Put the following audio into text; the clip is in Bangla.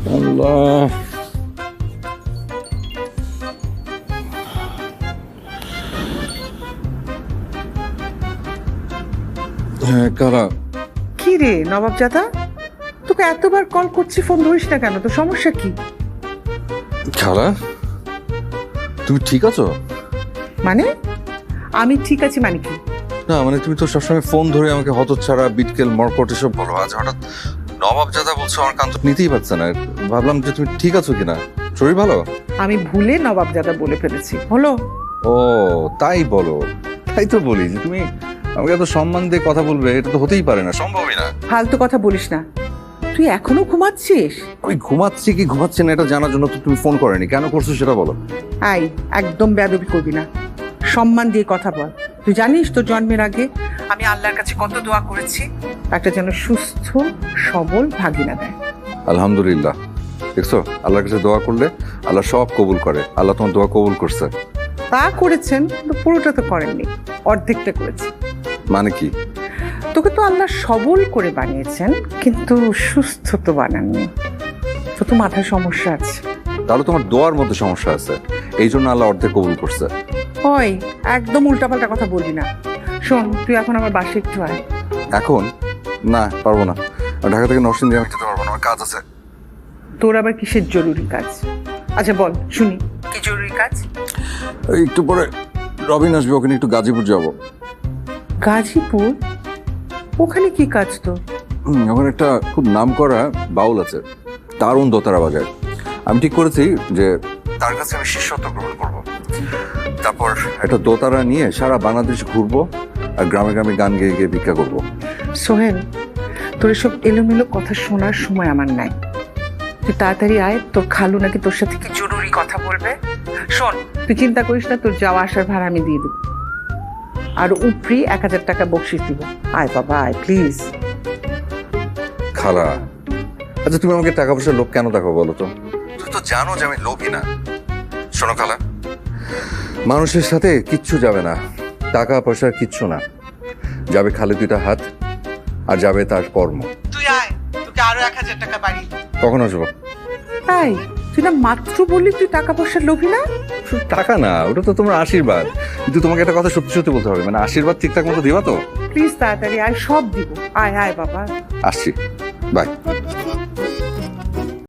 আল্লাহ, হ্যাঁ কারা? কি রে নবাবজাদা, তোকে এতবার কল করছি, ফোন ধরিস না কেন? তো সমস্যা কি? খালা, তুমি ঠিক আছো? মানে আমি ঠিক আছি মানে কি? না মানে তুমি তো সবসময় ফোন ধরে আমাকে হতচ্ছাড়া, বিটকেল, মরকট এসব বলো। আজ হঠাৎ নবাবজাদা বলছো, আমার কান তো নিতেই পারছে না। ভাবলাম যে তুমি ঠিক আছো কিনা, শরীর ভালো? আমি ভুলে নবাবজাদা বলে ফেলেছি, হলো? ও তাই বলো? তাই তো বলি যে তুমি আমাকে এত সম্মান দিয়ে কথা বলবে, এটা তো হতেই পারে না, সম্ভবই না। ফালতু কথা বলিস না। তুই এখনো ঘুমাচ্ছিস? আমি ঘুমাচ্ছি কি ঘুমাচ্ছি না এটা জানার জন্য তো তুমি ফোন করেনি, কেন করছো সেটা বলো। আই, একদম বেয়াদবি করবি না, সম্মান দিয়ে কথা বল। তুই জানিস তোর জন্মের আগে আমি আল্লাহর কাছে কত দোয়া করেছি, একটা যেন সুস্থ সবল ভাগিনা দেয়। আলহামদুলিল্লাহ, দেখছো আল্লাহর কাছে দোয়া করলে আল্লাহ সব কবুল করে। আল্লাহ তোমার দোয়া কবুল করছে। তা করেছেন, কিন্তু পুরোটা তো করেননি, অর্ধেকটা করেছি। মানে কি? তোকে তো আল্লাহ সবল করে বানিয়েছেন, কিন্তু সুস্থ তো বানাননি। তো তো মাথায় সমস্যা আছে। তাহলে তোমার দোয়ার মধ্যে সমস্যা আছে, এই জন্য আল্লাহ অর্ধেক কবুল করছে। ওই একদম উল্টাপাল্টা কথা বলবি না। শোন, তুই এখন আমার বাসায় একটু আয়। এখন না, পারবো না। ঢাকা থেকে নরসিংদী আমি যেতে পারবো না, আমার কাজ আছে। তোর আবার কিসের জরুরি কাজ? আচ্ছা বল শুনি, কি জরুরি কাজ? এই একটু পরে রবিন আসবে, ওখানে একটু গাজীপুর যাবো। গাজীপুর? ওখানে কি কাজ তো? ওখানে একটা খুব নাম করা বাউল আছে, দারুণ দোতারা বাজায়। আমি ঠিক করেছি যে তার কাছে আমি শিষ্যত্ব গ্রহণ করবো। তারপর একটা দোতারা নিয়ে সারা বাংলাদেশ ঘুরবো, আর গ্রামে গ্রামে গান গেয়ে গিয়ে ভিক্ষা করবো। সোহেল, তোর এসব এলোমেলো কথা শোনার সময় আমার নাই। তুই তাড়াতাড়ি আয়, তোর খালু নাকি তোর সাথে কি জরুরি কথা বলবে। শোন, তুই চিন্তা করিস না, তোর যাওয়া আসার ভাড়া আমি দিয়ে দেবো, আর উপরি 1000 টাকা বকশিস দিব। আয় বাবা আয় প্লিজ। খালা, আচ্ছা তুমি আমাকে টাকা পয়সার লোভ কেন দেখো বলো তো? তুমি তো জানো যে আমি লোভী না। শোনো খালা, মানুষের সাথে কিচ্ছু যাবে না, টাকা পয়সা কিচ্ছু না, যাবে খালি দুইটা হাত, আর যাবে তার কর্ম। তুই আয়, তোকে আরো 1000 টাকা বাড়ি। কখন আসবো? তাই তুই না মাত্র বললি তুই টাকা পয়সার লোভী না? শুধু টাকা না, ওটা তো তোমার আশীর্বাদ। কিন্তু তোমাকে একটা কথা সত্যি সত্যি বলতে হবে, মানে আশীর্বাদ ঠিকঠাক মতো দিবা তো? প্লিজ তাড়াতাড়ি আয়, সব দিব। আয় আয় বাবা। আসছি, বাই।